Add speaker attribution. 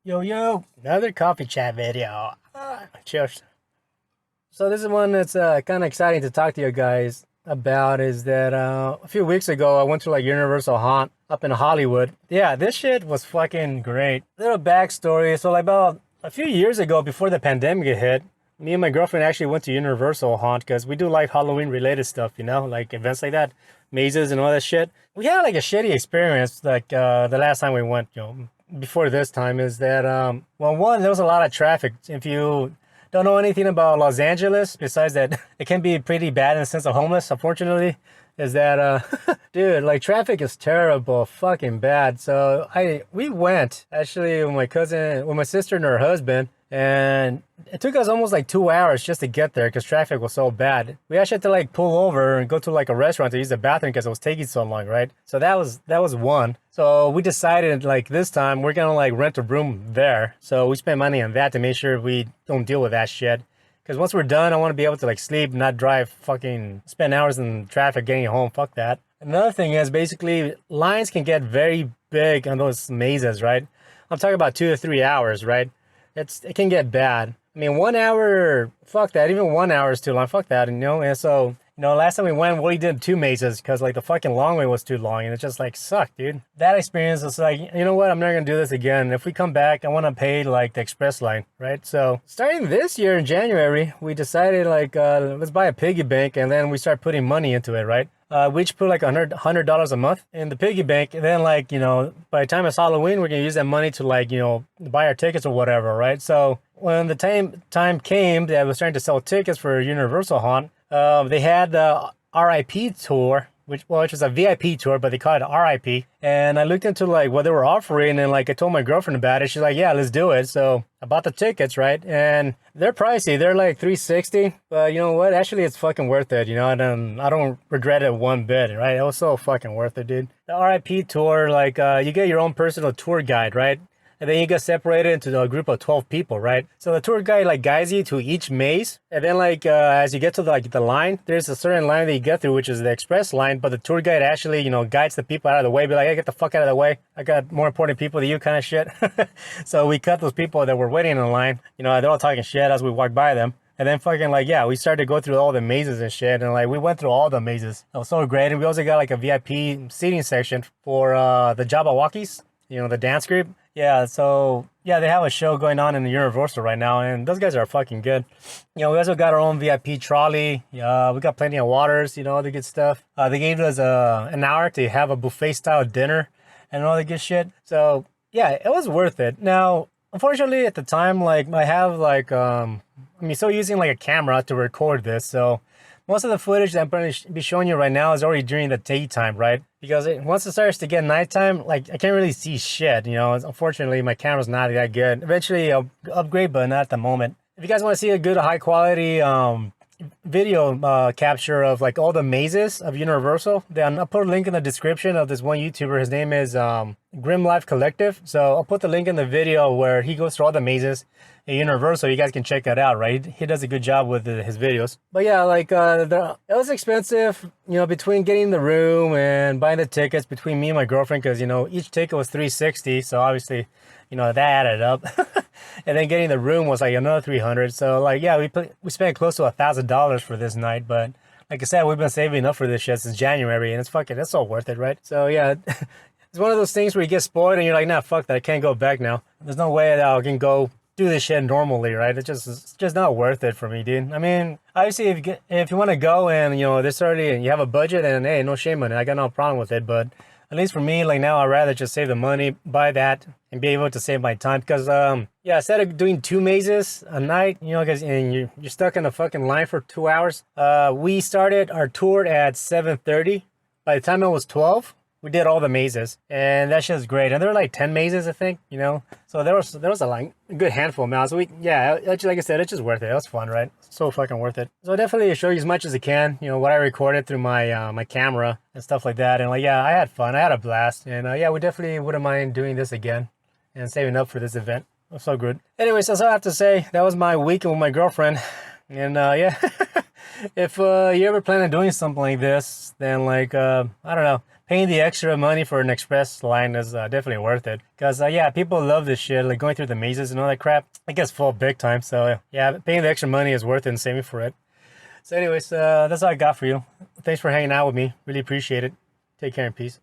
Speaker 1: Yo, another coffee chat video. Cheers. So this is one that's kind of exciting to talk to you guys about. Is that a few weeks ago I went to like Universal Haunt up in Hollywood. Yeah, this shit was fucking great. Little backstory. So like about a few years ago, before the pandemic hit, me and my girlfriend actually went to Universal Haunt because we do like Halloween related stuff, like events like that, mazes and all that shit. We had like a shitty experience like the last time we went, before this time. Is that well, one, there was a lot of traffic. If you don't know anything about Los Angeles, besides that it can be pretty bad in the sense of homeless, unfortunately, is that dude, like traffic is terrible, fucking bad. So we went actually with my cousin, with my sister and her husband, and it took us almost like 2 hours just to get there because traffic was so bad. We actually had to like pull over and go to like a restaurant to use the bathroom because it was taking so long, right? So that was one. So we decided like this time we're gonna like rent a room there. So we spent money on that to make sure we don't deal with that shit. Because once we're done, I want to be able to like sleep, not drive, fucking spend hours in traffic getting home. Fuck that. Another thing is basically lines can get very big on those mazes, right? I'm talking about 2 to 3 hours, right? It can get bad. I mean, 1 hour, fuck that. Even 1 hour is too long. Fuck that. And so, last time we went, we did two mazes because like the fucking long way was too long and it just like sucked, dude. That experience was like, you know what? I'm not gonna do this again. If we come back, I want to pay like the express line, right? So starting this year in January, we decided like, let's buy a piggy bank and then we start putting money into it, right? We each put like $100 a month in the piggy bank. And then like, by the time it's Halloween, we're going to use that money to like, buy our tickets or whatever, right? So when the time came that I was starting to sell tickets for Universal Haunt, they had the RIP tour, which was a VIP tour, but they call it RIP. And I looked into like what they were offering, and like I told my girlfriend about it. She's like, "Yeah, let's do it." So I bought the tickets, right? And they're pricey. They're like $360, but you know what? Actually, it's fucking worth it. I don't regret it one bit, right? It was so fucking worth it, dude. The RIP tour, like you get your own personal tour guide, right? And then you get separated into a group of 12 people, right? So the tour guide like guides you to each maze. And then like as you get to the line, there's a certain line that you get through, which is the express line. But the tour guide actually, guides the people out of the way. Be like, hey, get the fuck out of the way. I got more important people than you, kind of shit. So we cut those people that were waiting in line. They're all talking shit as we walk by them. And then fucking like, yeah, we started to go through all the mazes and shit. And like, we went through all the mazes. It was so great. And we also got like a VIP seating section for the Jabberwockies, the dance group. Yeah, so yeah, they have a show going on in the Universal right now, and those guys are fucking good. We also got our own VIP trolley. We got plenty of waters, all the good stuff. They gave us an hour to have a buffet style dinner and all the good shit. So yeah, it was worth it. Now, unfortunately, at the time, like I have like still using like a camera to record this, so most of the footage that I'm going to be showing you right now is already during the daytime, right? Because once it starts to get nighttime, like I can't really see shit, Unfortunately, my camera's not that good. Eventually, I'll upgrade, but not at the moment. If you guys want to see a good, high quality video capture of like all the mazes of Universal, then I'll put a link in the description of this one YouTuber. His name is Grim Life Collective. So I'll put the link in the video where he goes through all the mazes at Universal. You guys can check that out, right? He does a good job with his videos. But yeah, like it was expensive, between getting the room and buying the tickets between me and my girlfriend, because each ticket was $360. So obviously, that added up. And then getting the room was like another $300. So like, yeah, we spent close to $1,000 for this night. But like I said, we've been saving up for this shit since January, and it's all worth it, right? So yeah, it's one of those things where you get spoiled and you're like, nah, fuck that, I can't go back now. There's no way that I can go do this shit normally, right? It's just not worth it for me, dude. I mean, obviously, if you want to go and there's already you have a budget, then hey, no shame on it. I got no problem with it, but at least for me, like now, I'd rather just save the money, buy that, and be able to save my time. Because, yeah, instead of doing two mazes a night, because you're stuck in a fucking line for 2 hours. We started our tour at 7:30. By the time it was 12, we did all the mazes, and that shit was great. And there were like 10 mazes, I think, So there was a good handful now. So like I said, it's just worth it. It was fun, right? So fucking worth it. So definitely show you as much as I can, what I recorded through my my camera and stuff like that. And like, yeah, I had fun. I had a blast. And yeah, we definitely wouldn't mind doing this again and saving up for this event. It was so good. Anyways, that's all I have to say. That was my weekend with my girlfriend. And yeah, if you ever plan on doing something like this, then like, I don't know, paying the extra money for an express line is definitely worth it. Because, yeah, people love this shit, like going through the mazes and all that crap. It gets full big time. So, yeah, paying the extra money is worth it and saving for it. So anyways, that's all I got for you. Thanks for hanging out with me. Really appreciate it. Take care and peace.